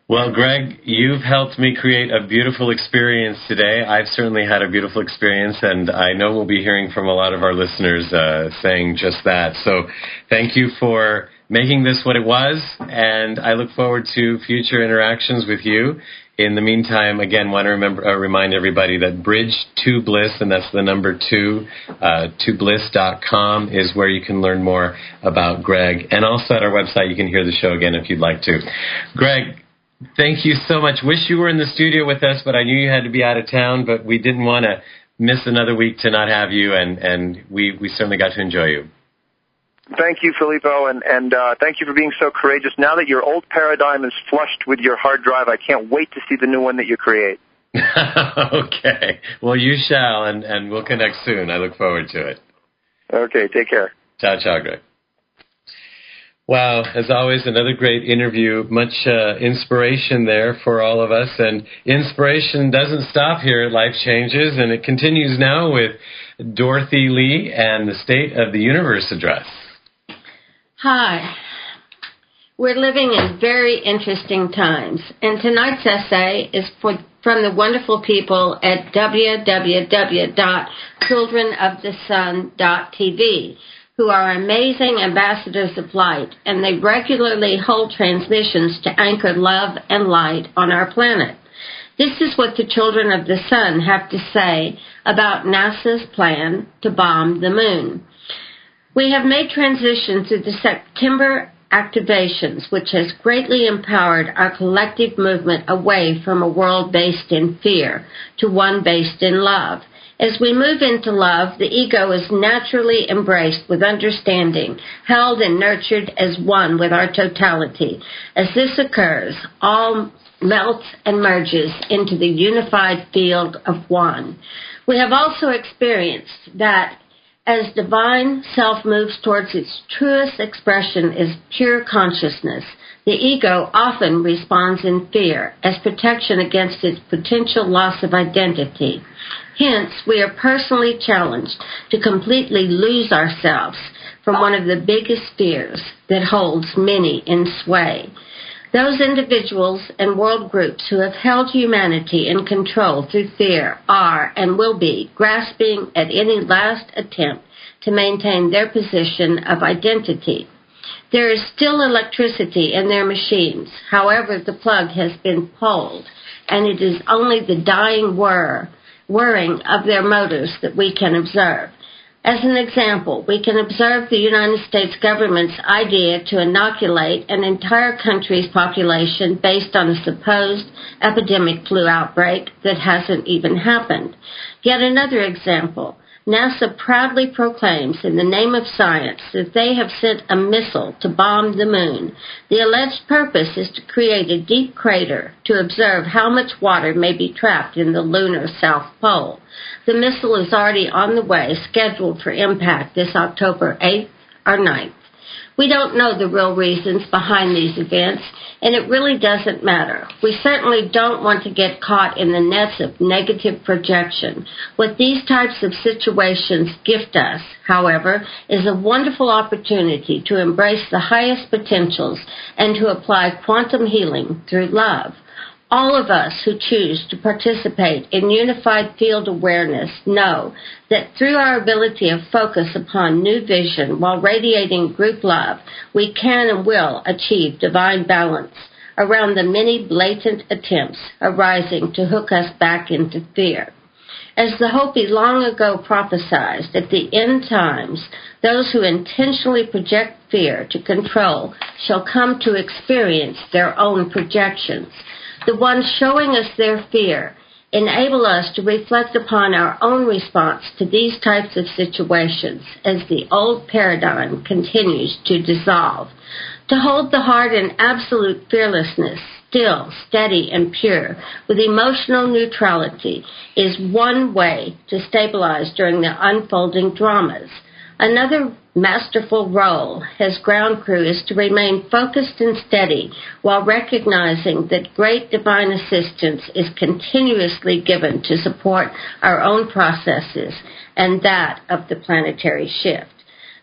Well, Greg, you've helped me create a beautiful experience today. I've certainly had a beautiful experience, and I know we'll be hearing from a lot of our listeners saying just that. So thank you for making this what it was, and I look forward to future interactions with you. In the meantime, again, want to remind everybody that Bridge to Bliss, and that's the number 2, tobliss.com is where you can learn more about Greg. And also at our website, you can hear the show again if you'd like to. Greg, thank you so much. Wish you were in the studio with us, but I knew you had to be out of town, but we didn't want to miss another week to not have you, and we certainly got to enjoy you. Thank you, Filippo, and thank you for being so courageous. Now that your old paradigm is flushed with your hard drive, I can't wait to see the new one that you create. Okay. Well, you shall, and we'll connect soon. I look forward to it. Okay, take care. Ciao, Greg. Wow, as always, another great interview. Much inspiration there for all of us. And inspiration doesn't stop here at Life Changes, and it continues now with Dorothy Lee and the State of the Universe Address. Hi. We're living in very interesting times, and tonight's essay is from the wonderful people at www.childrenofthesun.tv, who are amazing ambassadors of light, and they regularly hold transmissions to anchor love and light on our planet. This is what the Children of the Sun have to say about NASA's plan to bomb the moon. We have made transition through the September activations, which has greatly empowered our collective movement away from a world based in fear to one based in love. As we move into love, the ego is naturally embraced with understanding, held and nurtured as one with our totality. As this occurs, all melts and merges into the unified field of one. We have also experienced that as divine self moves towards its truest expression as pure consciousness, the ego often responds in fear as protection against its potential loss of identity. Hence, we are personally challenged to completely lose ourselves from one of the biggest fears that holds many in sway. Those individuals and world groups who have held humanity in control through fear are and will be grasping at any last attempt to maintain their position of identity. There is still electricity in their machines. However, the plug has been pulled, and it is only the dying whirring of their motors that we can observe. As an example, we can observe the United States government's idea to inoculate an entire country's population based on a supposed epidemic flu outbreak that hasn't even happened. Yet another example, NASA proudly proclaims in the name of science that they have sent a missile to bomb the moon. The alleged purpose is to create a deep crater to observe how much water may be trapped in the lunar South Pole. The missile is already on the way, scheduled for impact this October 8th or 9th. We don't know the real reasons behind these events, and it really doesn't matter. We certainly don't want to get caught in the nets of negative projection. What these types of situations gift us, however, is a wonderful opportunity to embrace the highest potentials and to apply quantum healing through love. All of us who choose to participate in unified field awareness know that through our ability of focus upon new vision while radiating group love, we can and will achieve divine balance around the many blatant attempts arising to hook us back into fear. As the Hopi long ago prophesied, at the end times, those who intentionally project fear to control shall come to experience their own projections. The ones showing us their fear enable us to reflect upon our own response to these types of situations as the old paradigm continues to dissolve. To hold the heart in absolute fearlessness, still, steady, and pure, with emotional neutrality, is one way to stabilize during the unfolding dramas. Another masterful role as ground crew is to remain focused and steady while recognizing that great divine assistance is continuously given to support our own processes and that of the planetary shift.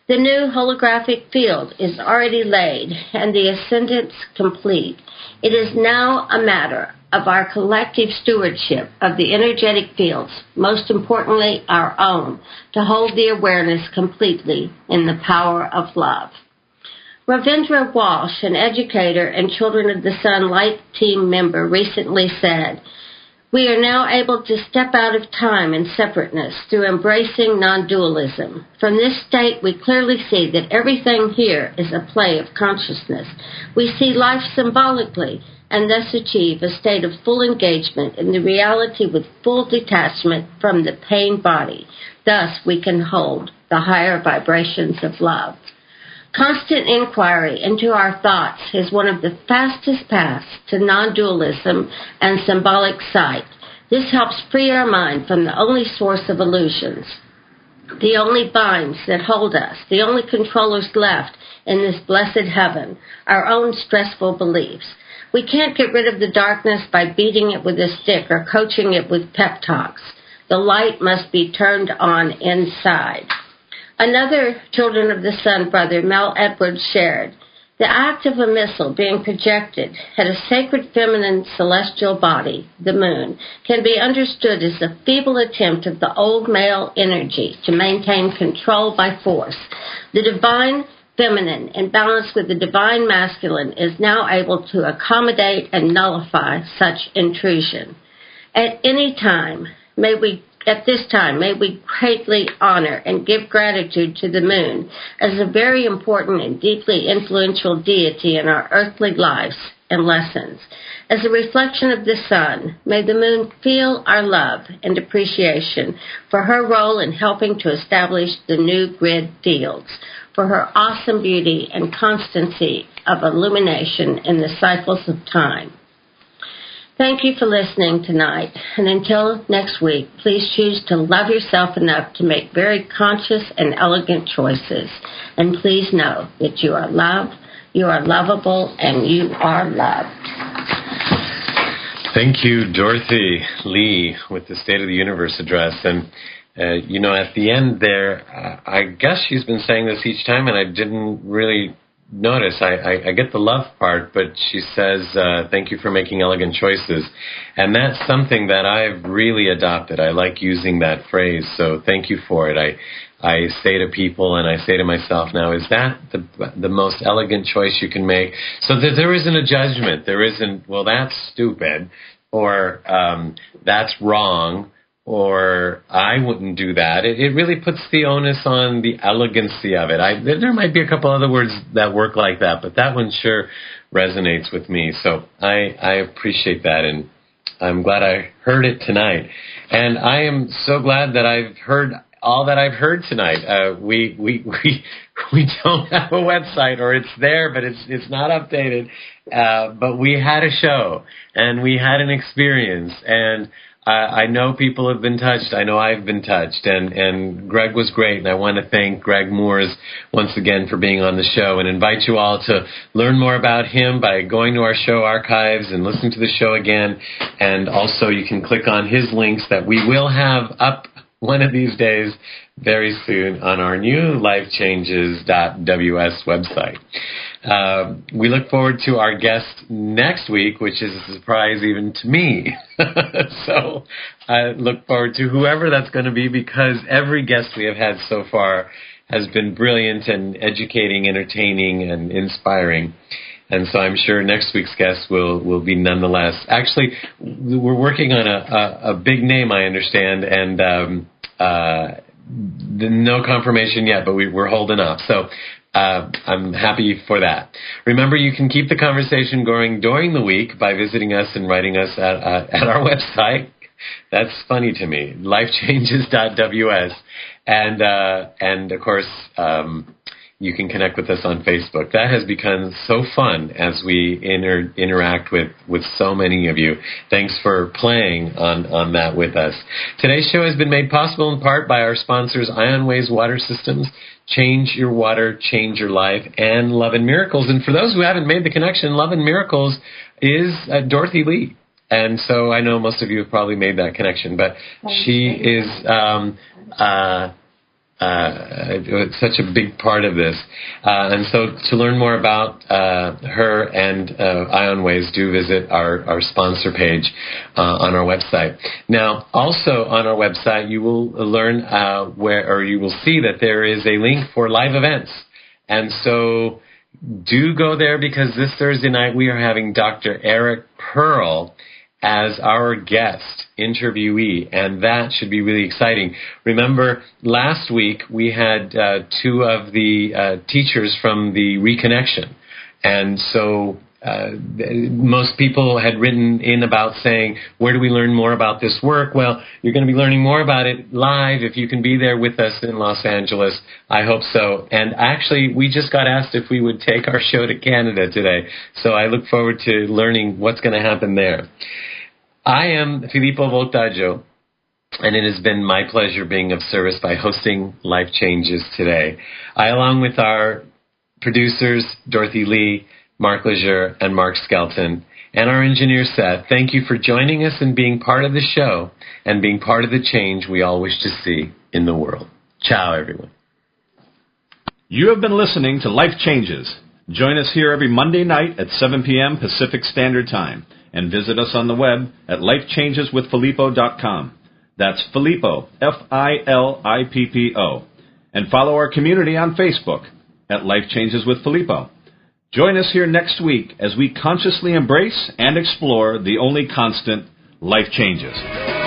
The new holographic field is already laid and the ascendance complete. It is now a matter of our collective stewardship of the energetic fields, most importantly our own, to hold the awareness completely in the power of love. Ravindra Walsh, an educator and Children of the Sun Light team member, recently said, "We are now able to step out of time and separateness through embracing non-dualism. From this state, we clearly see that everything here is a play of consciousness. We see life symbolically and thus achieve a state of full engagement in the reality with full detachment from the pain body. Thus, we can hold the higher vibrations of love." Constant inquiry into our thoughts is one of the fastest paths to non-dualism and symbolic sight. This helps free our mind from the only source of illusions, the only binds that hold us, the only controllers left in this blessed heaven, our own stressful beliefs. We can't get rid of the darkness by beating it with a stick or coaching it with pep talks. The light must be turned on inside. Another Children of the Sun brother, Mel Edwards, shared, "The act of a missile being projected at a sacred feminine celestial body, the moon, can be understood as a feeble attempt of the old male energy to maintain control by force. The divine feminine, in balance with the divine masculine, is now able to accommodate and nullify such intrusion. At this time, may we greatly honor and give gratitude to the moon as a very important and deeply influential deity in our earthly lives and lessons. As a reflection of the sun, may the moon feel our love and appreciation for her role in helping to establish the new grid fields, for her awesome beauty and constancy of illumination in the cycles of time." Thank you for listening tonight, and until next week, please choose to love yourself enough to make very conscious and elegant choices. And please know that you are loved, you are lovable, and you are loved. Thank you, Dorothy Lee, with the State of the Universe address. And, at the end there, I guess she's been saying this each time, and I didn't really notice. I get the love part, but she says, thank you for making elegant choices. And that's something that I've really adopted. I like using that phrase, so thank you for it. I say to people and I say to myself now, is that the most elegant choice you can make? So that there isn't a judgment. There isn't, well, that's stupid, or that's wrong, or I wouldn't do that. It really puts the onus on the elegancy of it. There might be a couple other words that work like that, but that one sure resonates with me. So I appreciate that, and I'm glad I heard it tonight. And I am so glad that I've heard all that I've heard tonight. We don't have a website, or it's there, but it's not updated. But we had a show, and we had an experience, and I know people have been touched. I know I've been touched, and Greg was great, and I want to thank Greg Mooers once again for being on the show, and invite you all to learn more about him by going to our show archives and listen to the show again. And also you can click on his links that we will have up one of these days very soon on our new lifechanges.ws website. we look forward to our guest next week, which is a surprise even to me. So I look forward to whoever that's going to be, because every guest we have had so far has been brilliant and educating, entertaining, and inspiring. And so I'm sure next week's guest will be nonetheless. Actually, we're working on a big name, I understand, and no confirmation yet, but we're holding off. So I'm happy for that. Remember, you can keep the conversation going during the week by visiting us and writing us at our website. That's funny to me, lifechanges.ws. And of course, you can connect with us on Facebook. That has become so fun as we interact with so many of you. Thanks for playing on that with us. Today's show has been made possible in part by our sponsors, IonWays Water Systems, Change Your Water, Change Your Life, and Love and Miracles. And for those who haven't made the connection, Love and Miracles is Dorothy Lee. And so I know most of you have probably made that connection, but she is such a big part of this. And so to learn more about her and IonWays, do visit our sponsor page on our website. Now, also on our website, you will learn you will see that there is a link for live events. And so do go there, because this Thursday night we are having Dr. Eric Pearl as our guest interviewee, and that should be really exciting. Remember, last week we had two of the teachers from the Reconnection, and so most people had written in about saying, where do we learn more about this work? Well, you're going to be learning more about it live if you can be there with us in Los Angeles. I hope so. And actually, we just got asked if we would take our show to Canada today, so I look forward to learning what's going to happen there. I am Filippo Voltaggio, and it has been my pleasure being of service by hosting Life Changes today. I, along with our producers, Dorothy Lee, Mark Leger, and Mark Skelton, and our engineer, Seth, thank you for joining us and being part of the show and being part of the change we all wish to see in the world. Ciao, everyone. You have been listening to Life Changes. Join us here every Monday night at 7 p.m. Pacific Standard Time, and visit us on the web at lifechangeswithfilippo.com. That's Filippo, Filippo. And follow our community on Facebook at Life Changes with Filippo. Join us here next week as we consciously embrace and explore the only constant, life changes.